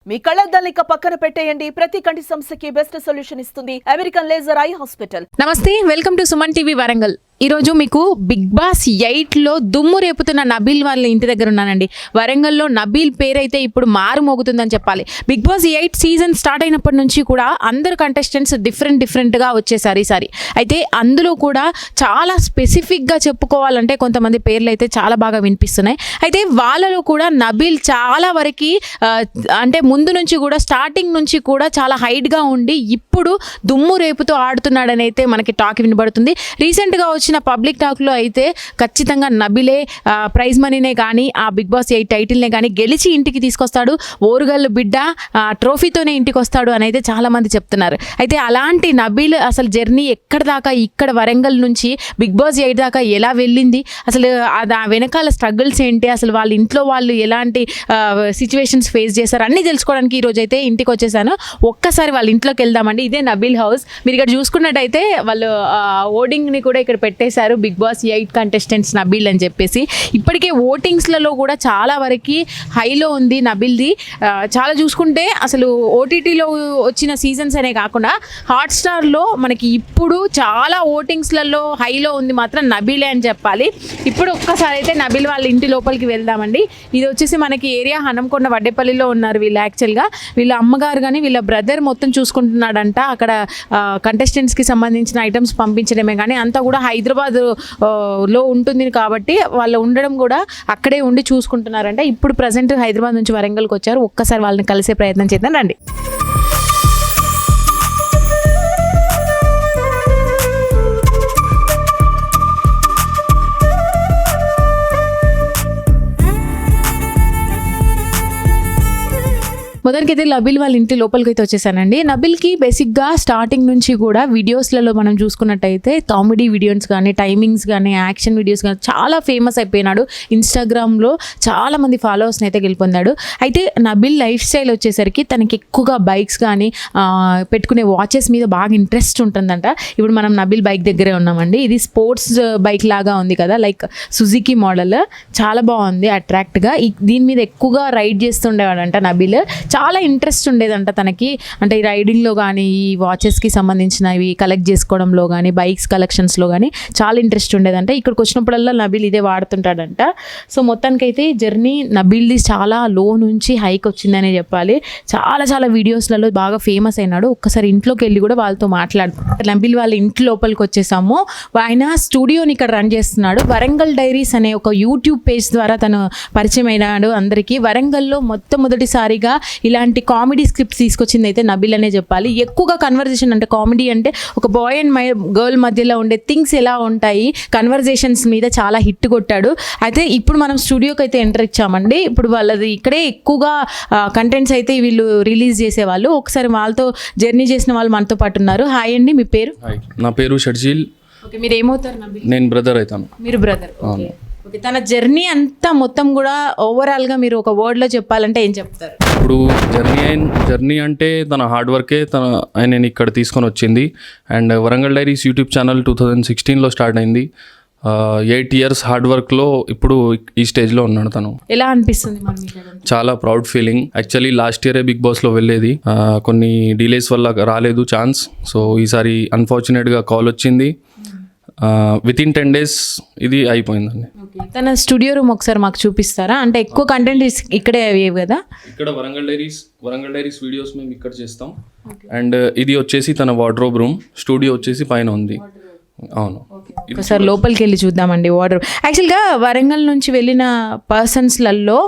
మీ కళ్ళద్దాలిక పక్కన పెట్టేయండి. ప్రతి కంటి సమస్యకి బెస్ట్ సొల్యూషన్ ఇస్తుంది అమెరికన్ లేజర్ ఐ హాస్పిటల్. నమస్తే, welcome to Suman TV Warangal. ఈరోజు మీకు బిగ్ బాస్ 8లో దుమ్ము రేపుతున్న నబీల్ వాళ్ళ ఇంటి దగ్గర ఉన్నానండి. వరంగల్లో నబీల్ పేరైతే ఇప్పుడు మారు మోగుతుందని చెప్పాలి. బిగ్ బాస్ 8 సీజన్ స్టార్ట్ అయినప్పటి నుంచి కూడా అందరు కంటెస్టెంట్స్ డిఫరెంట్గా వచ్చేసారు ఈసారి. అయితే అందులో కూడా చాలా స్పెసిఫిక్గా చెప్పుకోవాలంటే కొంతమంది పేర్లు అయితే చాలా బాగా వినిపిస్తున్నాయి. అయితే వాళ్ళలో కూడా నబీల్ చాలా వరకు అంటే ముందు నుంచి కూడా స్టార్టింగ్ నుంచి కూడా చాలా హైట్గా ఉండి ఇప్పుడు దుమ్ము రేపుతూ ఆడుతున్నాడని అయితే మనకి టాక్ వినబడుతుంది. రీసెంట్గా వచ్చిన పబ్లిక్ టాక్లో అయితే ఖచ్చితంగా నబీలే ప్రైజ్ మనీనే కానీ ఆ బిగ్ బాస్ 8 టైటిల్నే కానీ గెలిచి ఇంటికి తీసుకొస్తాడు, ఓరుగల్లు బిడ్డ ట్రోఫీతోనే ఇంటికి వస్తాడు అని అయితే చాలామంది చెప్తున్నారు. అయితే అలాంటి నబీల్ అసలు జర్నీ ఎక్కడ దాకా ఇక్కడ వరంగల్ నుంచి బిగ్ బాస్ 8 దాకా ఎలా వెళ్ళింది, అసలు ఆ వెనకాల స్ట్రగుల్స్ ఏంటి, అసలు వాళ్ళ ఇంట్లో వాళ్ళు ఎలాంటి సిచ్యువేషన్స్ ఫేస్ చేశారు అన్నీ తెలుసుకోవడానికి ఈరోజు అయితే ఇంటికి వచ్చేసాను. ఒక్కసారి వాళ్ళ ఇంట్లోకి వెళ్దామండి. ఇదే నబీల్ హౌస్. మీరు ఇక్కడ చూసుకున్నట్టయితే వాళ్ళు ఓటింగ్ని కూడా ఇక్కడ పెట్టేశారు, బిగ్ బాస్ 8 కంటెస్టెంట్స్ నబీల్ అని చెప్పేసి. ఇప్పటికే ఓటింగ్స్లలో కూడా చాలా వరకు హైలో ఉంది నబీల్ది. చాలా చూసుకుంటే అసలు ఓటీటీలో వచ్చిన సీజన్స్ అనే కాకుండా హాట్స్టార్లో మనకి ఇప్పుడు చాలా ఓటింగ్స్లలో హైలో ఉంది మాత్రం నబీలే అని చెప్పాలి. ఇప్పుడు ఒక్కసారి అయితే నబీల్ వాళ్ళ ఇంటి లోపలికి వెళ్దామండి. ఇది వచ్చేసి మనకి ఏరియా హనంకొండ వడ్డేపల్లిలో ఉన్నారు వీళ్ళు. యాక్చువల్గా వీళ్ళ అమ్మగారు కానీ వీళ్ళ బ్రదర్ మొత్తం చూసుకుంటున్నాడంట. అక్కడ కంటెస్టెంట్స్కి సంబంధించిన ఐటమ్స్ పంపించడమే కానీ అంతా కూడా హైదరాబాద్లో ఉంటుంది కాబట్టి వాళ్ళు ఉండడం కూడా అక్కడే ఉండి చూసుకుంటున్నారంటే. ఇప్పుడు ప్రజెంట్ హైదరాబాద్ నుంచి వరంగల్కి వచ్చారు. ఒక్కసారి వాళ్ళని కలిసే ప్రయత్నం చేద్దాం రండి. మొదటికైతే నబీల్ వాళ్ళ ఇంటి లోపలికి అయితే వచ్చేసానండి. నబీల్కి బేసిక్గా స్టార్టింగ్ నుంచి కూడా వీడియోస్లలో మనం చూసుకున్నట్టయితే కామెడీ వీడియోస్ కానీ టైమింగ్స్ కానీ యాక్షన్ వీడియోస్ కానీ చాలా ఫేమస్ అయిపోయినాడు. ఇన్స్టాగ్రామ్లో చాలామంది ఫాలోవర్స్ని అయితే గెలుపొందాడు. అయితే నబీల్ లైఫ్ స్టైల్ వచ్చేసరికి తనకి ఎక్కువగా బైక్స్ కానీ పెట్టుకునే వాచెస్ మీద బాగా ఇంట్రెస్ట్ ఉంటుందంట. ఇప్పుడు మనం నబీల్ బైక్ దగ్గరే ఉన్నామండి. ఇది స్పోర్ట్స్ బైక్ లాగా ఉంది కదా, లైక్ సుజుకి మోడల్. చాలా బాగుంది అట్రాక్ట్గా. దీని మీద ఎక్కువగా రైడ్ చేస్తుండేవాడంట నబీల్. చాలా ఇంట్రెస్ట్ ఉండేదంట తనకి, అంటే ఈ రైడింగ్లో కానీ ఈ వాచెస్కి సంబంధించినవి కలెక్ట్ చేసుకోవడంలో కానీ బైక్స్ కలెక్షన్స్లో కానీ చాలా ఇంట్రెస్ట్ ఉండేదంట. ఇక్కడికి వచ్చినప్పుడల్లా నబీల్ ఇదే వాడుతుంటాడంట. సో మొత్తానికైతే జర్నీ నబీల్ది చాలా లో నుంచి హైక్ వచ్చిందనే చెప్పాలి. చాలా వీడియోస్లలో బాగా ఫేమస్ అయినాడు. ఒక్కసారి ఇంట్లోకి వెళ్ళి కూడా వాళ్ళతో మాట్లాడుతున్నాడు. నబీల్ వాళ్ళ ఇంటి లోపలికి వచ్చేసాము. ఆయన స్టూడియోని ఇక్కడ రన్ చేస్తున్నాడు. వరంగల్ డైరీస్ అనే ఒక యూట్యూబ్ పేజ్ ద్వారా తను పరిచయం అయినాడు అందరికీ. వరంగల్లో మొట్టమొదటిసారిగా ఇలాంటి కామెడీ స్క్రిప్ట్స్ తీసుకొచ్చింది అయితే నబీల్ అనే చెప్పాలి. ఎక్కువగా కన్వర్జేషన్, అంటే కామెడీ అంటే ఒక బాయ్ అండ్ గర్ల్ మధ్యలో ఉండే థింగ్స్ ఎలా ఉంటాయి కన్వర్జేషన్స్ మీద చాలా హిట్ కొట్టాడు. అయితే ఇప్పుడు మనం స్టూడియోకి అయితే ఎంటర్ ఇచ్చామండి. ఇప్పుడు వాళ్ళది ఇక్కడే ఎక్కువగా కంటెంట్స్ అయితే వీళ్ళు రిలీజ్ చేసేవాళ్ళు. ఒకసారి వాళ్ళతో జర్నీ చేసిన వాళ్ళు మనతో పాటు ఉన్నారు. హాయ్ అండి, మీ పేరు? నా పేరు షర్జీల్. ఓకే, మీరు ఏమవుతారు నబీల్? నేను బ్రదర్ అవుతాను. మీరు బ్రదర్. ఓకే, తన జర్నీ అంతా మొత్తం కూడా ఓవరాల్గా మీరు ఒక వర్డ్లో చెప్పాలంటే ఏం చెప్తారు? ఇప్పుడు జర్నీ అంటే తన హార్డ్ వర్కే ఆయన ఇక్కడ తీసుకొని వచ్చింది. And Warangal diaries YouTube channel 2016లో స్టార్ట్ అయింది. 8 years హార్డ్ వర్క్లో ఇప్పుడు ఈ స్టేజ్లో ఉన్నాడు తను. ఎలా అనిపిస్తుంది? చాలా ప్రౌడ్ ఫీలింగ్. యాక్చువల్లీ లాస్ట్ ఇయరే బిగ్ బాస్లో వెళ్ళేది, కొన్ని డిలేస్ వల్ల రాలేదు ఛాన్స్. సో ఈసారి అన్ఫార్చునేట్గా కాల్ వచ్చింది. వితిన్ 10 days ఇది అయిపోయిందండి. తన స్టూడియో రూమ్ ఒకసారి మాకు చూపిస్తారా? అంటే ఎక్కువ కంటెంట్ ఇక్కడే అయ్యేవి కదా. ఇక్కడ వరంగల్ డైరీస్ వీడియోస్ మేము ఇక్కడ చేస్తాం. అండ్ ఇది వచ్చేసి తన వార్డ్రోబ్ రూమ్. స్టూడియో వచ్చేసి పైన ఉంది. అవును, ఒకసారి లోపలికి వెళ్ళి చూద్దామండి. వార్డ్రోబ్ యాక్చువల్గా వరంగల్ నుంచి వెళ్ళిన పర్సన్స్లలో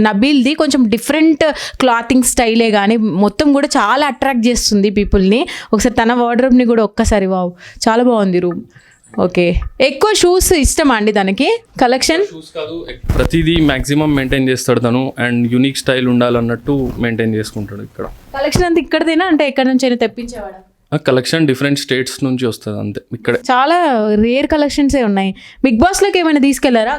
నబీల్ది కొంచెం డిఫరెంట్ క్లాతింగ్ స్టైలే కానీ మొత్తం కూడా చాలా అట్రాక్ట్ చేస్తుంది పీపుల్ని. ఒకసారి తన వార్డ్రోబ్ని కూడా ఒక్కసారి, వావ్ చాలా బాగుంది రూమ్. ఓకే, ఎక్కువ షూస్ ఇష్టమా అండి తనకి? కలెక్షన్ షూస్ కాదు, ప్రతిదీ మ్యాక్సిమం మెయింటైన్ చేస్తాడు తను. అండ్ యూనిక్ స్టైల్ ఉండాలన్నట్టు మెయింటైన్ చేసుకుంటాడు. ఇక్కడ కలెక్షన్ అంతా ఇక్కడదేనా, అంటే ఎక్కడి నుంచి అయినా తెప్పించేవాడా? కలెక్షన్ డిఫరెంట్ స్టేట్స్ నుంచి వస్తుంది అంతే. ఇక్కడ చాలా రేర్ కలెక్షన్సే ఉన్నాయి. బిగ్ బాస్లోకి ఏమైనా తీసుకెళ్లారా?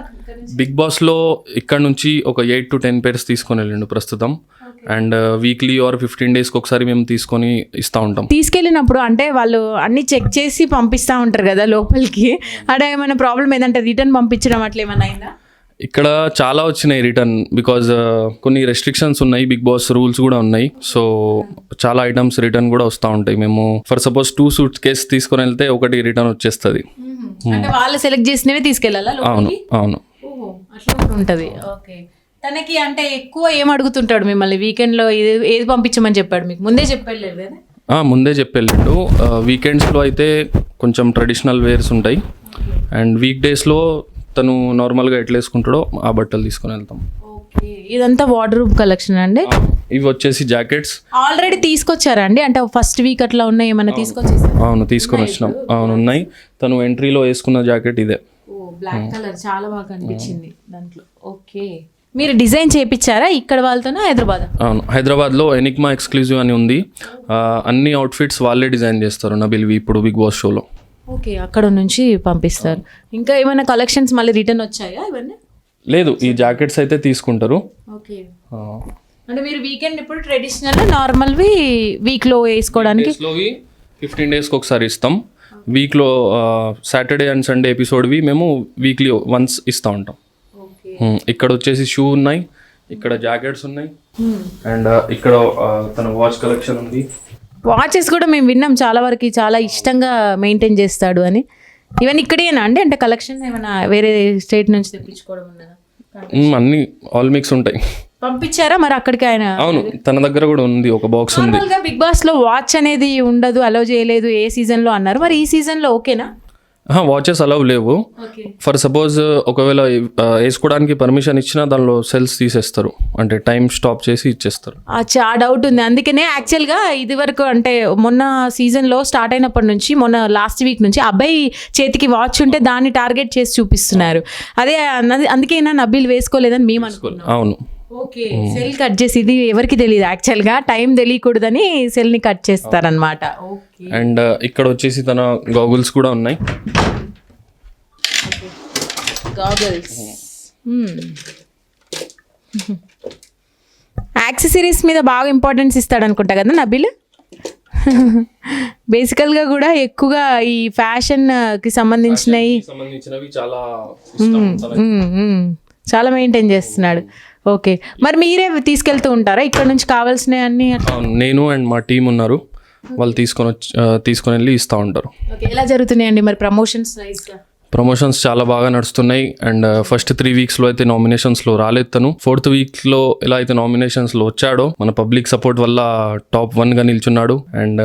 బిగ్ బాస్లో ఇక్కడ నుంచి ఒక 8 to 10 pairs తీసుకొని వెళ్ళండు ప్రస్తుతం. అండ్ వీక్లీ ఆర్ 15 days ఒకసారి మేము తీసుకొని ఇస్తూ ఉంటాం. తీసుకెళ్ళినప్పుడు అంటే వాళ్ళు అన్ని చెక్ చేసి పంపిస్తూ ఉంటారు కదా లోపలికి. అక్కడ ఏమైనా ప్రాబ్లం ఏదంటే రిటర్న్ పంపించడం అట్లా ఏమైనా అయిందా? ఇక్కడ చాలా వచ్చినాయి రిటర్న్ బికాజ్ కొన్ని రెస్ట్రిక్షన్స్ ఉన్నాయి, బిగ్ బాస్ రూల్స్ కూడా ఉన్నాయి. సో చాలా ఐటమ్స్ రిటర్న్ కూడా వస్తూ ఉంటాయి. మేము ఫర్ సపోజ్ 2 సూట్ కేస్ తీసుకొని వెళ్తే ఒకటి రిటర్న్ వచ్చేస్తుంది. అంటే వాళ్ళు సెలెక్ట్ చేసినవి తీసుకెళ్ళాలా? అవును అవును. అట్లా కూడా ఉంటుంది. ఓకే. తనకి అంటే ఎక్కువ ఏం అడుగుతుంటాడు మిమ్మల్ని వీకెండ్లో? ఏది పంపించమని చెప్పాడు మీకు? ముందే చెప్పాడు లేదా? ముందే చెప్పెళ్ళిండు. వీకెండ్స్లో అయితే కొంచెం ట్రెడిషనల్ వేర్స్ ఉంటాయి అండ్ వీక్ డేస్లో తను నార్మల్గా ఎట్లా వేసుకుంటాడో ఆ బట్టలు తీసుకొని వెళ్తాం. ఓకే. ఇదంతా వార్డ్రోబ్ కలెక్షన్ అండి? ఇవి వచ్చేసి జాకెట్స్ ఆల్రెడీ తీసుకొచ్చారా అండి? అంటే ఫస్ట్ వీక్ అట్లా ఉన్నాయి, ఏమైనా తీసుకొచ్చేసారా? అవును తీసుకొని వచ్చినాం. అవును ఉన్నాయి. తను ఎంట్రీలో వేసుకున్న జాకెట్ ఇదే. బ్లాక్ కలర్ చాలా బాగా అనిపించింది దాంట్లో. ఓకే. మీరు డిజైన్ చేయించారా ఇక్కడ వాళ్ళతోనా హైదరాబాద్? అవును, హైదరాబాద్లో ఎనిగ్మా ఎక్స్క్లూజివ్ అని ఉంది. అన్ని అవుట్ఫిట్స్ వాళ్ళే డిజైన్ చేస్తారు నబిల్వి ఇప్పుడు బిగ్ బాస్ షోలో. ఓకే, అక్కడ నుంచి పంపిస్తారు. ఇంకా ఏమైనా కలెక్షన్స్ మళ్ళీ రిటర్న్ వచ్చాయా ఇవన్నీ? లేదు, ఈ జాకెట్స్ అయితే తీసుకుంటారు. ఓకే. అంటే మీరు వీకెండ్ ఇప్పుడు ట్రెడిషనల్ నార్మల్వి వీక్లో వేసుకోవడానికి 15 డేస్కి ఒకసారి ఇస్తాం. వీక్లో సాటర్డే అండ్ సండే ఎపిసోడ్వి మేము వీక్లీ వన్స్ ఇస్తూ ఉంటాం. ఇక్కడ వచ్చేసి షూ ఉన్నాయి, ఇక్కడ జాకెట్స్ ఉన్నాయి అండ్ ఇక్కడ తన వాచ్ కలెక్షన్ ఉంది. వాచెస్ కూడా మేము విన్నాం చాలా వరకు చాలా ఇష్టంగా మెయింటైన్ చేస్తాడు అని. ఇవన్నీ ఇక్కడేనా అండి? అంటే కలెక్షన్ ఏమైనా వేరే స్టేట్ నుంచి తెప్పించుకోవడం ఉన్నదా? అన్ని ఆల్ మిక్స్ ఉంటాయి. పంపించారా మరి అక్కడికి ఆయన? అవును, తన దగ్గర కూడా ఉంది, ఒక బాక్స్ ఉంది. బిగ్ బాస్ లో వాచ్ అనేది ఉండదు, అలౌ చేయలేదు ఏ సీజన్ లో అన్నారు. మరి ఈ సీజన్ లో ఓకేనా? వాచెస్ అలౌ లేవు. ఫర్ సపోజ్ ఒకవేళ వేసుకోవడానికి పర్మిషన్ ఇచ్చినా దానిలో సెల్స్ తీసేస్తారు, అంటే టైం స్టాప్ చేసి ఇచ్చేస్తారు. అచ్చా, ఆ డౌట్ ఉంది. అందుకనే యాక్చువల్గా ఇది వరకు అంటే మొన్న సీజన్లో స్టార్ట్ అయినప్పటి నుంచి మొన్న లాస్ట్ వీక్ నుంచి అబ్బాయి చేతికి వాచ్ ఉంటే దాన్ని టార్గెట్ చేసి చూపిస్తున్నారు. అదే అందుకేనా నబీల్ వేసుకోలేదని మేము అనుకున్నాం. అవును. ఓకే, సెల్ కట్ చేసి ఇది ఎవరికి తెలియదు యాక్చువల్గా, టైం తెలియకూడదని సెల్ని కట్ చేస్తారనమాట. అండ్ ఇక్కడ వచ్చేసి తన గాగుల్స్ కూడా ఉన్నాయి. గాగుల్స్, యాక్సెసరీస్ మీద బాగా ఇంపార్టెన్స్ ఇస్తాడు అనుకుంటా కదా నబీల్. బేసికల్గా కూడా ఎక్కువగా ఈ ఫ్యాషన్కి సంబంధించినవి చాలా మెయింటైన్ చేస్తున్నాడు. ఓకే, మరి మీరే తీసుకెళ్తూ ఉంటారా ఇక్కడ నుంచి కావాల్సినవి అన్ని? నేను అండ్ మా టీం ఉన్నారు, వాళ్ళు తీసుకొని వెళ్ళి ఇస్తూ ఉంటారు. ఓకే, ఎలా జరుగుతున్నాయండి మరి ప్రమోషన్స్? ప్రమోషన్స్ చాలా బాగా నడుస్తున్నాయి అండ్ ఫస్ట్ 3 వీక్స్లో అయితే నామినేషన్స్లో రాలేదు తను. 4th వీక్లో ఎలా అయితే నామినేషన్స్లో వచ్చాడో మన పబ్లిక్ సపోర్ట్ వల్ల టాప్ 1గా నిల్చున్నాడు. అండ్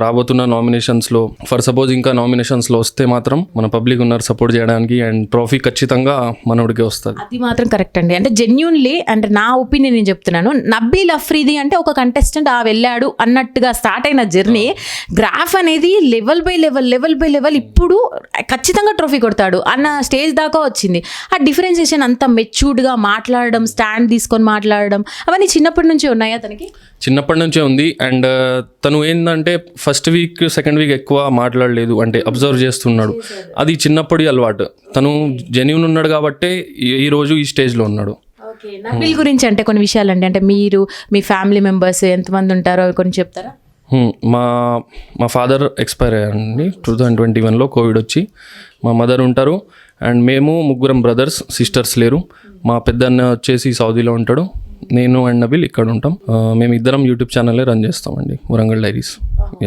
రాబోతున్న నామినేషన్స్లో ఫర్ సపోజ్ ఇంకా నామినేషన్స్లో వస్తే మాత్రం మన పబ్లిక్ ఉన్నారు సపోర్ట్ చేయడానికి అండ్ ట్రోఫీ ఖచ్చితంగా మనోడికి వస్తుంది. అది మాత్రం కరెక్ట్ అండి. అంటే జెన్యూన్లీ అంటే నా ఒపీనియన్ నేను చెప్తున్నాను, నబీల్ అఫ్రీది అంటే ఒక కంటెస్టెంట్ వెళ్ళాడు అన్నట్టుగా స్టార్ట్ అయిన జర్నీ గ్రాఫ్ అనేది లెవెల్ బై లెవెల్ ఇప్పుడు ఖచ్చితంగా ట్రోఫీ కొడతాడు అన్న స్టేజ్ దాకా వచ్చింది. ఆ డిఫరెన్సియేషన్ అంత మెచ్యూర్డ్గా మాట్లాడడం, స్టాండ్ తీసుకొని మాట్లాడడం అవన్నీ చిన్నప్పటి నుంచే ఉన్నాయా తనకి? చిన్నప్పటి నుంచే ఉంది. అండ్ తను ఏంటంటే ఫస్ట్ వీక్ సెకండ్ వీక్ ఎక్కువ మాట్లాడలేదు, అంటే అబ్జర్వ్ చేస్తున్నాడు. అది చిన్నప్పటి అలవాటు. తను జెన్యూన్ ఉన్నాడు కాబట్టి ఈరోజు ఈ స్టేజ్లో ఉన్నాడు. నబీల్ గురించి అంటే కొన్ని విషయాలండి, అంటే మీరు మీ ఫ్యామిలీ మెంబర్స్ ఎంతమంది ఉంటారో కొన్ని చెప్తారా? మా ఫాదర్ ఎక్స్పైర్ అయ్యారండి 2021లో కోవిడ్ వచ్చి. మా మదర్ ఉంటారు అండ్ మేము 3 బ్రదర్స్, సిస్టర్స్ లేరు. మా పెద్దన్న వచ్చేసి సౌదీలో ఉంటాడు, నేను అండ్ నబీల్ ఇక్కడ ఉంటాం. మేము ఇద్దరం యూట్యూబ్ ఛానలే రన్ చేస్తామండి, Warangal diaries.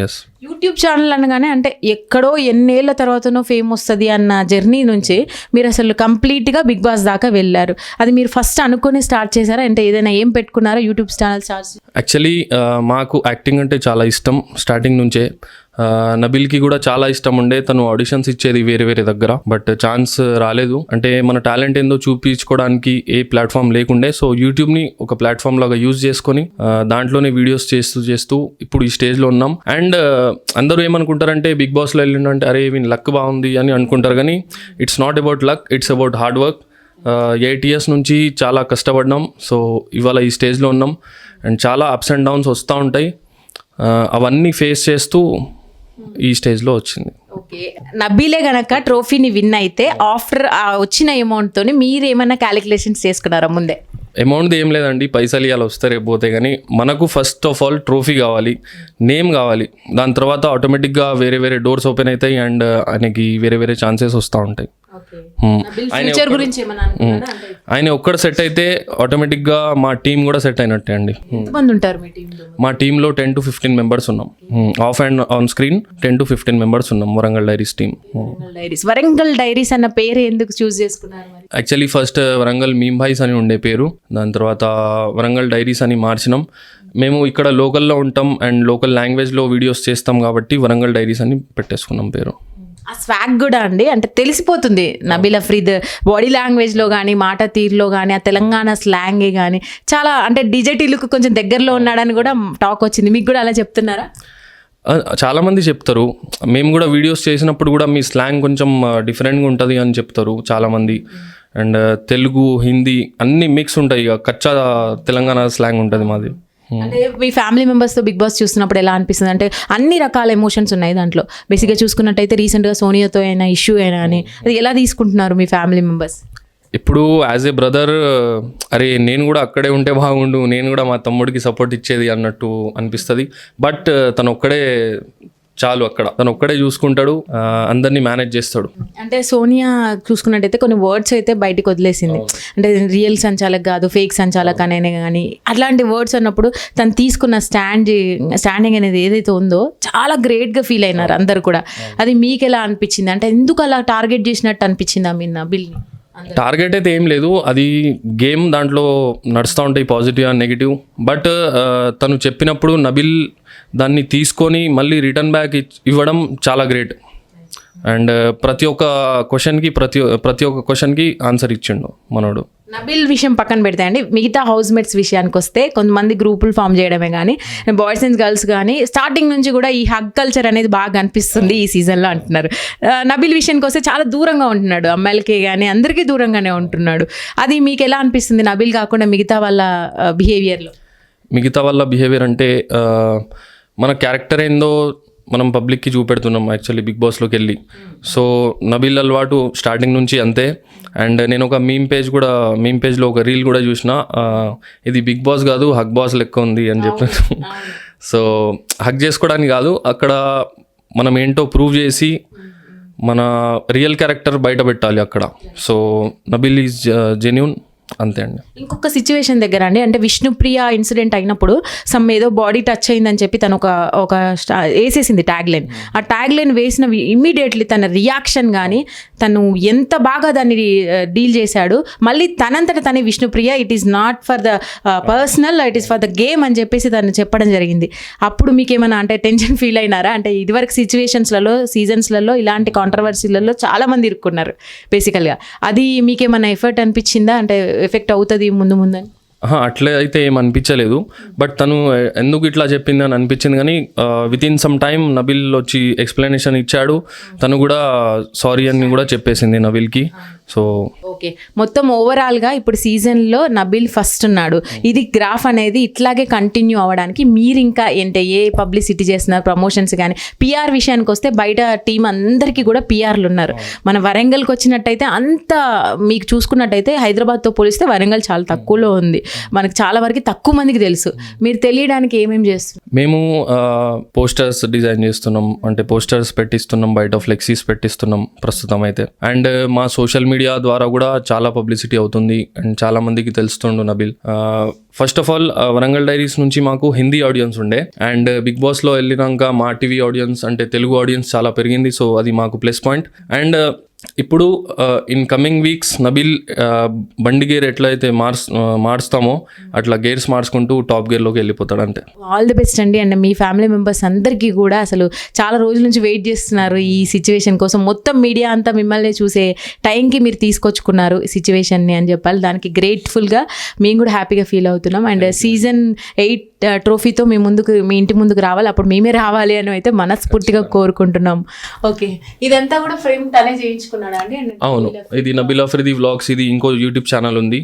Yes, YouTube channel అనగానే అంటే ఎక్కడో ఎన్నేళ్ల తర్వాతనో ఫేమ్ వస్తుంది అన్న జర్నీ నుంచి మీరు అసలు కంప్లీట్గా బిగ్ బాస్ దాకా వెళ్ళారు. అది మీరు ఫస్ట్ అనుకుని స్టార్ట్ చేశారా? అంటే ఏదైనా ఏం పెట్టుకున్నారా యూట్యూబ్ ఛానల్ స్టార్ట్? యాక్చువల్లీ మాకు యాక్టింగ్ అంటే చాలా ఇష్టం స్టార్టింగ్ నుంచే. నబిల్కి కూడా చాలా ఇష్టం ఉండే, తను ఆడిషన్స్ ఇచ్చేది వేరే దగ్గర, బట్ ఛాన్స్ రాలేదు. అంటే మన టాలెంట్ ఏందో చూపించుకోవడానికి ఏ ప్లాట్ఫామ్ లేకుండే. సో యూట్యూబ్ని ఒక ప్లాట్ఫామ్ లాగా యూజ్ చేసుకొని దాంట్లోనే వీడియోస్ చేస్తూ ఇప్పుడు ఈ స్టేజ్లో ఉన్నాం. అండ్ అందరూ ఏమనుకుంటారంటే బిగ్ బాస్లో వెళ్ళిండంటే అరే వీని లక్ బాగుంది అని అనుకుంటారు, కానీ it's not about luck, it's about hard work. 8 years నుంచి చాలా కష్టపడ్డాం. సో ఇవాళ ఈ స్టేజ్లో ఉన్నాం అండ్ చాలా అప్స్ అండ్ డౌన్స్ వస్తూ ఉంటాయి. అవన్నీ ఫేస్ చేస్తూ ఈ స్టేజ్లో వచ్చింది. ఓకే, నబీలే గనక ట్రోఫీని విన్ అయితే ఆఫ్టర్ వచ్చిన అమౌంట్తో మీరు ఏమైనా క్యాలిక్యులేషన్స్ చేసుకున్నారా ముందే? అమౌంట్ ఏం లేదండి, పైసలు ఇవాళ వస్తే రేపు పోతే, కానీ మనకు ఫస్ట్ ఆఫ్ ఆల్ ట్రోఫీ కావాలి, నేమ్ కావాలి. దాని తర్వాత ఆటోమేటిక్గా వేరే డోర్స్ ఓపెన్ అవుతాయి అండ్ ఆయనకి వేరే ఛాన్సెస్ వస్తూ ఉంటాయి. ఆయన ఒక్కడ సెట్ అయితే ఆటోమేటిక్గా మా టీం కూడా సెట్ అయినట్టే అండి. ఎంతమంది ఉంటారు మీ టీంలో? మా టీంలో 10 to 15 మెంబర్స్ ఉన్నాం. Off and on screen 10 to 15 members ఉన్నాం Warangal diaries team. Warangal diaries అన్న పేరు ఎందుకు చూస్ చేసుకున్నారు మరి? Actually first Warangal meme boys అని ఉండే పేరు, దాని తర్వాత వరంగల్ డైరీస్ అని మార్చినాం. మేము ఇక్కడ లోకల్లో ఉంటాం అండ్ లోకల్ లాంగ్వేజ్లో వీడియోస్ చేస్తాం కాబట్టి వరంగల్ డైరీస్ అని పెట్టేసుకున్నాం పేరు. ఆ స్వాగ్ కూడా అండి, అంటే తెలిసిపోతుంది నబీల్ అఫ్రీద్ బాడీ లాంగ్వేజ్లో కానీ మాట తీరులో కానీ ఆ తెలంగాణ స్లాంగే కానీ చాలా అంటే డిజెటిల్కు కొంచెం దగ్గరలో ఉన్నాడని కూడా టాక్ వచ్చింది. మీకు కూడా అలా చెప్తున్నారా? చాలామంది చెప్తారు, మేము కూడా వీడియోస్ చేసినప్పుడు కూడా మీ స్లాంగ్ కొంచెం డిఫరెంట్గా ఉంటుంది అని చెప్తారు చాలామంది. అండ్ తెలుగు హిందీ అన్నీ మిక్స్ ఉంటాయి, ఇక కచ్చా తెలంగాణ స్లాంగ్ ఉంటుంది మాది. అంటే మీ ఫ్యామిలీ మెంబర్స్తో బిగ్ బాస్ చూస్తున్నప్పుడు ఎలా అనిపిస్తుంది? అంటే అన్ని రకాల ఎమోషన్స్ ఉన్నాయి దాంట్లో. బేసిక్గా చూసుకున్నట్టయితే రీసెంట్గా సోనియాతో అయినా ఇష్యూ అయినా అని అది ఎలా తీసుకుంటున్నారు మీ ఫ్యామిలీ మెంబర్స్? ఇప్పుడు యాజ్ ఏ బ్రదర్, అరే నేను కూడా అక్కడే ఉంటే బాగుండు, నేను కూడా మా తమ్ముడికి సపోర్ట్ ఇచ్చేది అన్నట్టు అనిపిస్తుంది. బట్ తను ఒక్కడే చాలు, అక్కడ తను ఒక్కడే చూసుకుంటాడు, అందరినీ మేనేజ్ చేస్తాడు. అంటే సోనియా చూసుకున్నట్టయితే కొన్ని వర్డ్స్ అయితే బయటికి వదిలేసింది, అంటే రియల్ సంచాలక్ కాదు ఫేక్ సంచాలక్ అనే కానీ అట్లాంటి వర్డ్స్ అన్నప్పుడు తను తీసుకున్న స్టాండింగ్ అనేది ఏదైతే ఉందో చాలా గ్రేట్గా ఫీల్ అయినారు అందరు కూడా. అది మీకు ఎలా అనిపించింది? అంటే ఎందుకు అలా టార్గెట్ చేసినట్టు అనిపించింది మీ నబీల్ని? టార్గెట్ అయితే ఏం లేదు, అది గేమ్, దాంట్లో నడుస్తూ ఉంటాయి పాజిటివ్ అండ్ నెగిటివ్. బట్ తను చెప్పినప్పుడు నబీల్ దాన్ని తీసుకొని మళ్ళీ రిటర్న్ బ్యాక్ ఇవ్వడం చాలా గ్రేట్. అండ్ ప్రతి ఒక్క క్వశ్చన్కి ఆన్సర్ ఇచ్చిండు మనోడు. నబీల్ విషయం పక్కన పెడితే అండి, మిగతా హౌస్ మేట్స్ విషయానికి వస్తే కొంతమంది గ్రూపులు ఫామ్ చేయడమే కానీ బాయ్స్ అండ్ గర్ల్స్ కానీ స్టార్టింగ్ నుంచి కూడా ఈ హగ్ కల్చర్ అనేది బాగా అనిపిస్తుంది ఈ సీజన్లో అంటున్నారు. నబీల్ విషయానికి వస్తే చాలా దూరంగా ఉంటున్నాడు, అమ్మాయిలకే కానీ అందరికీ దూరంగానే ఉంటున్నాడు. అది మీకు ఎలా అనిపిస్తుంది నబీల్ కాకుండా మిగతా వాళ్ళ బిహేవియర్లో? మిగతా వాళ్ళ బిహేవియర్ అంటే మన క్యారెక్టర్ ఏందో మనం పబ్లిక్కి చూపెడుతున్నాం యాక్చువల్లీ బిగ్ బాస్లోకి వెళ్ళి. సో నబీల్ అలవాటు స్టార్టింగ్ నుంచి అంతే. అండ్ నేను ఒక మీమ్ పేజ్లో ఒక రీల్ కూడా చూసిన, ఇది బిగ్ బాస్ కాదు హగ్ బాస్ లెక్క ఉంది అని చెప్పాను. సో హగ్ చేసుకోవడానికి కాదు, అక్కడ మనం ఏంటో ప్రూవ్ చేసి మన రియల్ క్యారెక్టర్ బయట పెట్టాలి అక్కడ. సో నబీల్ ఈజ్ జెన్యూన్, అంతే అండి. ఇంకొక సిచ్యువేషన్ దగ్గర అండి, అంటే విష్ణుప్రియ ఇన్సిడెంట్ అయినప్పుడు సమ్ ఏదో బాడీ టచ్ అయిందని చెప్పి తను ఒక వేసేసింది ట్యాగ్ లైన్. ఆ ట్యాగ్ లైన్ వేసిన ఇమ్మీడియట్లీ తన రియాక్షన్ కానీ తను ఎంత బాగా దాన్ని డీల్ చేశాడు. మళ్ళీ తనంతట తనే Vishnupriya it is not for the personal, it is for the game అని చెప్పేసి తను చెప్పడం జరిగింది. అప్పుడు మీకు ఏమైనా అంటే టెన్షన్ ఫీల్ అయినారా? అంటే ఇదివరకు సిచ్యువేషన్స్లలో సీజన్స్లలో ఇలాంటి కాంట్రవర్సీలలో చాలామంది ఇరుక్కున్నారు బేసికల్గా. అది మీకేమైనా ఎఫర్ట్ అనిపించిందా, అంటే ఎఫెక్ట్ అవుతుంది ముందు ముందని? అట్లా అయితే ఏం అనిపించలేదు. బట్ తను ఎందుకు ఇట్లా చెప్పింది అని అనిపించింది. కానీ with in some time Nabeel వచ్చి ఎక్స్ప్లెనేషన్ ఇచ్చాడు, తను కూడా సారీ అని కూడా చెప్పేసింది నబీల్కి. సో ఓకే, మొత్తం ఓవరాల్గా ఇప్పుడు సీజన్లో నబీల్ ఫస్ట్ ఉన్నాడు. ఇది గ్రాఫ్ అనేది ఇట్లాగే కంటిన్యూ అవ్వడానికి మీరు ఇంకా ఏంటి ఏ పబ్లిసిటీ చేస్తున్నారు, ప్రమోషన్స్ కానీ పిఆర్ విషయానికి వస్తే బయట టీం అందరికీ కూడా పిఆర్లు ఉన్నారు. మన వరంగల్కి వచ్చినట్టయితే అంత మీకు చూసుకున్నట్టయితే హైదరాబాద్తో పోలిస్తే వరంగల్ చాలా తక్కువలో ఉంది, మనకు చాలా వరకు తక్కువ మందికి తెలుసు. మీరు తెలియడానికి ఏమేమి చేస్తున్నారు? మేము పోస్టర్స్ డిజైన్ చేస్తున్నాం, అంటే పోస్టర్స్ పెట్టిస్తున్నాం, బయట ఫ్లెక్సీస్ పెట్టిస్తున్నాం ప్రస్తుతం అయితే. అండ్ మా సోషల్ మీడియా ద్వారా కూడా చాలా పబ్లిసిటీ అవుతుంది అండ్ చాలా మందికి తెలుస్తుండు Nabeel. First of all Warangal diaries నుంచి మాకు హిందీ ఆడియన్స్ ఉండే, అండ్ బిగ్ బాస్లో వెళ్ళినాక మా టీవీ ఆడియన్స్ అంటే తెలుగు ఆడియన్స్ చాలా పెరిగింది. సో అది మాకు ప్లస్ పాయింట్. అండ్ ఇప్పుడు ఇన్ కమింగ్ వీక్స్ నబీల్ బండి గేర్ ఎట్లయితే మార్చుతామో అట్లా గేర్స్ మార్చుకుంటూ టాప్ గేర్లోకి వెళ్ళిపోతాడు అంతే. ఆల్ ది బెస్ట్ అండి. అండ్ మీ ఫ్యామిలీ మెంబర్స్ అందరికీ కూడా అసలు చాలా రోజుల నుంచి వెయిట్ చేస్తున్నారు ఈ సిచ్యువేషన్ కోసం. మొత్తం మీడియా అంతా మిమ్మల్ని చూసే టైంకి మీరు తీసుకొచ్చుకున్నారు ఈ సిచ్యువేషన్ని అని చెప్పాలి. దానికి గ్రేట్ఫుల్గా మేము కూడా హ్యాపీగా ఫీల్ అవుతున్నాం. అండ్ సీజన్ 8 ట్రోఫీతో మీ ఇంటి ముందుకు రావాలి, అప్పుడు మేమే రావాలి అని అయితే మనస్ఫూర్తిగా కోరుకుంటున్నాం. ఓకే, ఇదంతా కూడా ఫ్రేమ్ తనే చేయించుకున్నాడా అండి? అవును, ఇది నబీల్ అఫ్రీది వ్లాగ్స్. ఇది ఇంకో యూట్యూబ్ ఛానల్ ఉంది,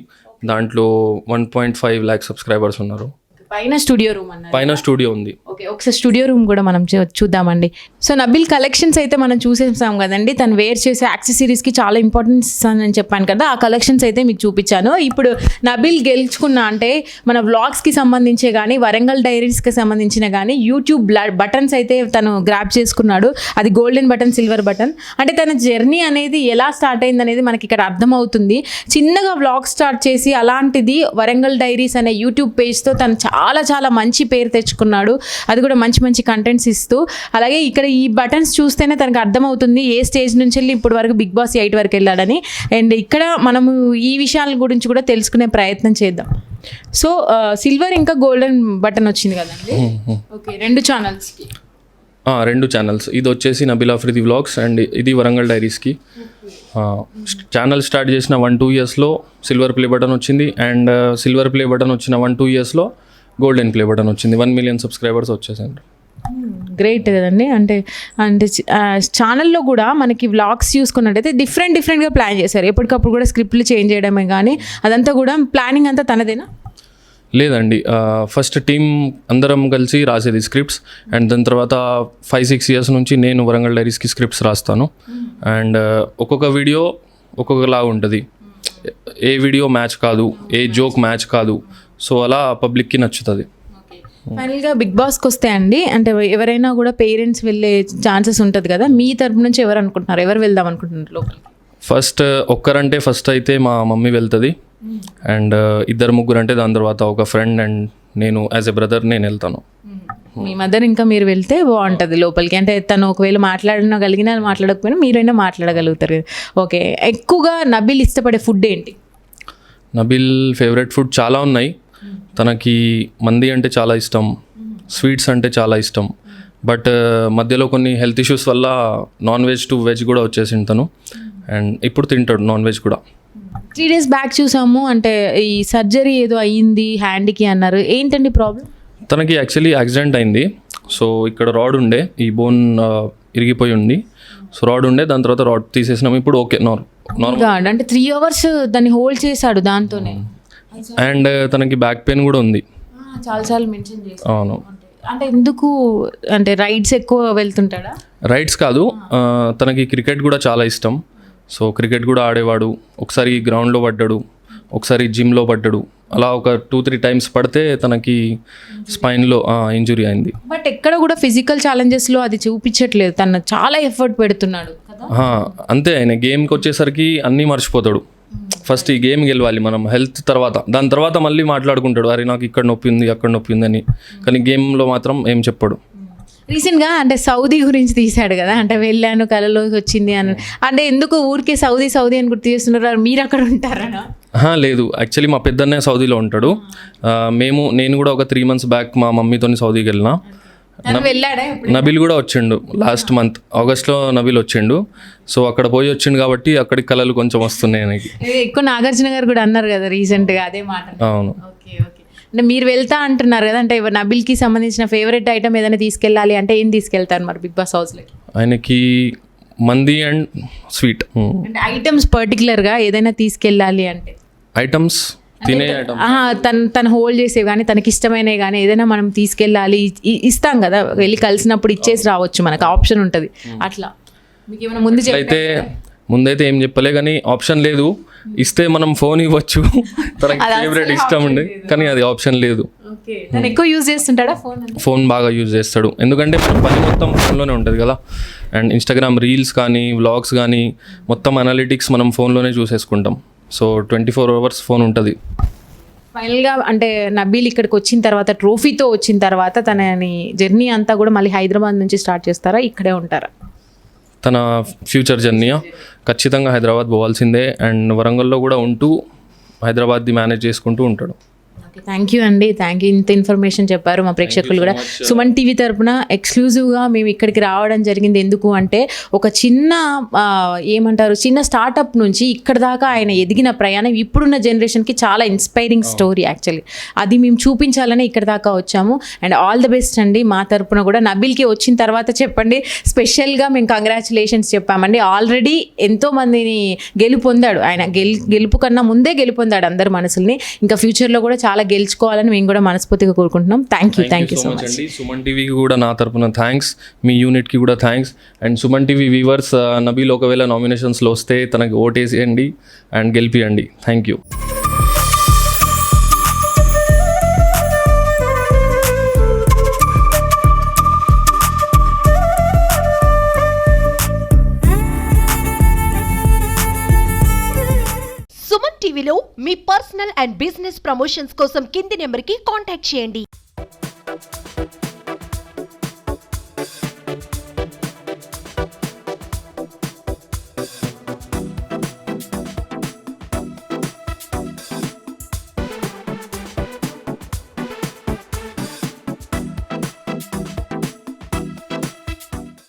దాంట్లో 1.5 lakh సబ్స్క్రైబర్స్ ఉన్నారు. పైన స్టూడియో రూమ్ అన్నారు, పైన స్టూడియో ఉంది. ఓకే, ఒకసారి స్టూడియో రూమ్ కూడా మనం చూద్దామండి. సో నబిల్ కలెక్షన్స్ అయితే మనం చూసేసాం కదండి. తను వేర్ చేసే యాక్సెసరీస్కి చాలా ఇంపార్టెన్స్ అని చెప్పాను కదా, ఆ కలెక్షన్స్ అయితే మీకు చూపించాను. ఇప్పుడు నబిల్ గెలుచుకున్న అంటే మన వ్లాగ్స్కి సంబంధించే కానీ వరంగల్ డైరీస్కి సంబంధించిన కానీ యూట్యూబ్ బటన్స్ అయితే తను గ్రాప్ చేసుకున్నాడు. అది గోల్డెన్ బటన్, సిల్వర్ బటన్. అంటే తన జర్నీ అనేది ఎలా స్టార్ట్ అయింది అనేది మనకి ఇక్కడ అర్థమవుతుంది. చిన్నగా వ్లాగ్ స్టార్ట్ చేసి అలాంటిది వరంగల్ డైరీస్ అనే యూట్యూబ్ పేజ్తో తను చాలా చాలా మంచి పేరు తెచ్చుకున్నాడు. అది కూడా మంచి మంచి కంటెంట్స్ ఇస్తూ. అలాగే ఇక్కడ ఈ బటన్స్ చూస్తేనే తనకు అర్థమవుతుంది ఏ స్టేజ్ నుంచి వెళ్ళి ఇప్పుడు వరకు బిగ్ బాస్ 8 వరకు వెళ్ళాడని. అండ్ ఇక్కడ మనము ఈ విషయాల గురించి కూడా తెలుసుకునే ప్రయత్నం చేద్దాం. సో సిల్వర్ ఇంకా గోల్డెన్ బటన్ వచ్చింది కదండి. ఓకే, 2 ఛానల్స్కి. 2 ఛానల్స్. ఇది వచ్చేసి నబిల్ ఆఫ్రిది వ్లాగ్స్ అండ్ ఇది వరంగల్ డైరీస్కి. ఛానల్ స్టార్ట్ చేసిన 1-2 ఇయర్స్లో సిల్వర్ ప్లే బటన్ వచ్చింది. అండ్ సిల్వర్ ప్లే బటన్ వచ్చిన 1-2 ఇయర్స్లో గోల్డెన్ ప్లే బటన్ వచ్చింది. 1 million సబ్స్క్రైబర్స్ వచ్చేసారు. గ్రేట్ కదండి. అంటే ఛానల్లో కూడా మనకి వ్లాగ్స్ చూసుకున్నట్టయితే డిఫరెంట్గా ప్లాన్ చేశారు. ఎప్పటికప్పుడు కూడా స్క్రిప్ట్లు చేంజ్ చేయడమే కానీ అదంతా కూడా ప్లానింగ్ అంతా తనదేనా? లేదండి, ఫస్ట్ టీం అందరం కలిసి రాసేది స్క్రిప్ట్స్. అండ్ దాని తర్వాత 5-6 years నుంచి నేను వరంగల్ డైరీస్కి స్క్రిప్ట్స్ రాస్తాను. అండ్ ఒక్కొక్క వీడియో ఒక్కొక్కలా ఉంటుంది. ఏ వీడియో మ్యాచ్ కాదు, ఏ జోక్ మ్యాచ్ కాదు. సో అలా పబ్లిక్కి నచ్చుతుంది. ఫైనల్గా బిగ్ బాస్కి వస్తే అండి, అంటే ఎవరైనా కూడా పేరెంట్స్ వెళ్ళే ఛాన్సెస్ ఉంటుంది కదా, మీ తరపు నుంచి ఎవరు అనుకుంటున్నారు, ఎవరు వెళ్దాం అనుకుంటున్నారు లోపలికి? ఫస్ట్ అయితే మా మమ్మీ వెళ్తుంది. అండ్ 2-3 అంటే దాని తర్వాత ఒక ఫ్రెండ్ అండ్ నేను యాజ్ ఎ బ్రదర్ నేను వెళ్తాను. మీ మదర్ ఇంకా మీరు వెళ్తే బాగుంటుంది లోపలికి. అంటే తను ఒకవేళ మాట్లాడగలిగినా మాట్లాడకపోయినా మీరైనా మాట్లాడగలుగుతారు. ఓకే, ఎక్కువగా నబిల్ ఇష్టపడే ఫుడ్ ఏంటి? నబిల్ ఫేవరెట్ ఫుడ్ చాలా ఉన్నాయి. తనకి మంది అంటే చాలా ఇష్టం, స్వీట్స్ అంటే చాలా ఇష్టం. బట్ మధ్యలో కొన్ని హెల్త్ ఇష్యూస్ వల్ల నాన్-వెజ్ టు వెజ్ కూడా వచ్చేసింది తను. అండ్ ఇప్పుడు తింటాడు నాన్-వెజ్ కూడా. 3 days బ్యాక్ చూసాము, అంటే ఈ సర్జరీ ఏదో అయ్యింది హ్యాండ్కి అన్నారు. ఏంటండి ప్రాబ్లం? తనకి యాక్చువల్లీ యాక్సిడెంట్ అయింది. సో ఇక్కడ రాడ్ ఉండే, ఈ బోన్ ఇరిగిపోయి ఉంది. సో రాడ్ ఉండే, దాని తర్వాత రాడ్ తీసేసినాము. ఇప్పుడు ఓకే, నార్మల్. అంటే 3 hours దాన్ని హోల్డ్ చేశాడు దాంతోనే. అండ్ తనకి బ్యాక్ పెయిన్ కూడా ఉంది. చాలాసార్లు మెన్షన్ చేశారు. అవును. అంటే ఎందుకు, అంటే రైడ్స్ ఎక్కువ వెళ్తుంటాడా? రైడ్స్ కాదు, తనకి క్రికెట్ కూడా చాలా ఇష్టం. సో క్రికెట్ కూడా ఆడేవాడు. ఒకసారి గ్రౌండ్లో పడ్డాడు, ఒకసారి జిమ్లో పడ్డాడు. అలా ఒక 2-3 times పడితే తనకి స్పైన్లో ఇంజురీ అయింది. బట్ ఎక్కడ కూడా ఫిజికల్ ఛాలెంజెస్లో అది చూపించట్లేదు. తను చాలా ఎఫర్ట్ పెడుతున్నాడు కదా. అంతే, ఆయన గేమ్కి వచ్చేసరికి అన్నీ మర్చిపోతాడు. ఫస్ట్ ఈ గేమ్ గెలవాలి మనం, హెల్త్ తర్వాత, దాని తర్వాత మళ్ళీ మాట్లాడుకుంటాడు, అరే నాకు ఇక్కడ నొప్పి ఉంది అక్కడ నొప్పి ఉందని. కానీ గేమ్లో మాత్రం ఏం చెప్పాడు. రీసెంట్గా అంటే సౌదీ గురించి తీశాడు కదా, అంటే వెళ్ళాను కళలోకి వచ్చింది అని. అంటే ఎందుకు ఊరికే సౌదీ అని గుర్తు చేస్తున్నారు, మీరు అక్కడ ఉంటారనా? లేదు, యాక్చువల్లీ మా పెద్దన్నయ్య సౌదీలో ఉంటాడు. నేను కూడా ఒక 3 months బ్యాక్ మా మమ్మీతో సౌదీకి వెళ్ళినా. నబిల్ కూడా వచ్చిండు లాస్ట్ మంత్ ఆగస్ట్లో. నబిల్ వచ్చిండు. సో అక్కడ పోయి వచ్చిండు కాబట్టి అక్కడికి కళలు కొంచెం వస్తున్నాయి ఆయనకి. ఎక్కువ నాగార్జున గారు కూడా అన్నారు కదా రీసెంట్గా అదే మాట. అవును. అంటే మీరు వెళ్తా అంటున్నారు కదా, అంటే నబిల్కి సంబంధించిన ఫేవరెట్ ఐటమ్ ఏదైనా తీసుకెళ్ళాలి అంటే ఏం తీసుకెళ్తారు మరి బిగ్ బాస్ హౌస్లో? ఆయనకి మంది అండ్ స్వీట్. అంటే ఐటమ్స్ పర్టికులర్గా ఏదైనా తీసుకెళ్ళాలి అంటే ఐటమ్స్ తినే ఐటమ్ తను హోల్డ్ చేసేవి కానీ తనకి ఇష్టమైనవి కానీ ఏదైనా మనం తీసుకెళ్ళాలి, ఇస్తాం కదా, వెళ్ళి కలిసినప్పుడు ఇచ్చేసి రావచ్చు, మనకు ఆప్షన్ ఉంటుంది. అట్లా మీకు ఏమైనా ముందైతే ఏం చెప్పలే, కానీ ఆప్షన్ లేదు. ఇస్తే మనం ఫోన్ ఇవ్వచ్చు, తనకి ఫేవరెట్ ఇష్టం ఉండే, కానీ అది ఆప్షన్ లేదు. ఎక్కువ యూజ్ చేస్తుంటాడా ఫోన్? బాగా యూజ్ చేస్తాడు, ఎందుకంటే మన పని మొత్తం ఫోన్లోనే ఉంటుంది కదా. అండ్ ఇన్స్టాగ్రామ్ రీల్స్ కానీ వ్లాగ్స్ కానీ మొత్తం అనలిటిక్స్ మనం ఫోన్లోనే చూసేసుకుంటాం. సో 24 hours ఫోన్ ఉంటుంది. ఫైనల్గా అంటే నబీల్ ఇక్కడికి వచ్చిన తర్వాత, ట్రోఫీతో వచ్చిన తర్వాత తనని జర్నీ అంతా కూడా మళ్ళీ హైదరాబాద్ నుంచి స్టార్ట్ చేస్తారా, ఇక్కడే ఉంటారా? తన ఫ్యూచర్ జర్నీ ఖచ్చితంగా హైదరాబాద్ పోవాల్సిందే. అండ్ వరంగల్లో కూడా ఉంటూ హైదరాబాద్ది మేనేజ్ చేసుకుంటూ ఉంటాడు. థ్యాంక్ యూ అండి, థ్యాంక్ యూ. ఇంత ఇన్ఫర్మేషన్ చెప్పారు. మా ప్రేక్షకులు కూడా సుమన్ టీవీ తరపున ఎక్స్క్లూజివ్గా మేము ఇక్కడికి రావడం జరిగింది. ఎందుకు అంటే ఒక చిన్న స్టార్టప్ నుంచి ఇక్కడ దాకా ఆయన ఎదిగిన ప్రయాణం ఇప్పుడున్న జనరేషన్కి చాలా ఇన్స్పైరింగ్ స్టోరీ యాక్చువల్లీ. అది మేము చూపించాలని ఇక్కడ దాకా వచ్చాము. అండ్ ఆల్ ద బెస్ట్ అండి మా తరపున కూడా. నబిల్కి వచ్చిన తర్వాత చెప్పండి, స్పెషల్గా మేము కంగ్రాచులేషన్స్ చెప్పామండి. ఆల్రెడీ ఎంతోమందిని గెలుపొందాడు ఆయన, గెలుపు కన్నా ముందే గెలుపొందాడు అందరి మనసుల్ని. ఇంకా ఫ్యూచర్లో కూడా చాలా అలా గెలుచుకోవాలని మేము కూడా మనస్ఫూర్తిగా కోరుకుంటున్నాం. థ్యాంక్ యూ సో మచ్ అండి. సుమన్ టీవీకి కూడా నా తరపున థ్యాంక్స్, మీ యూనిట్కి కూడా thanks. And Suman TV viewers, Nabeel ఒకవేళ నామినేషన్స్లో వస్తే తనకి ఓటేసేయండి అండ్ గెలిపియండి. Thank you. సుమన్ టీవీలో మీ పర్సనల్ అండ్ బిజినెస్ ప్రమోషన్స్ కోసం కింది నెంబర్కి కాంటాక్ట్ చేయండి.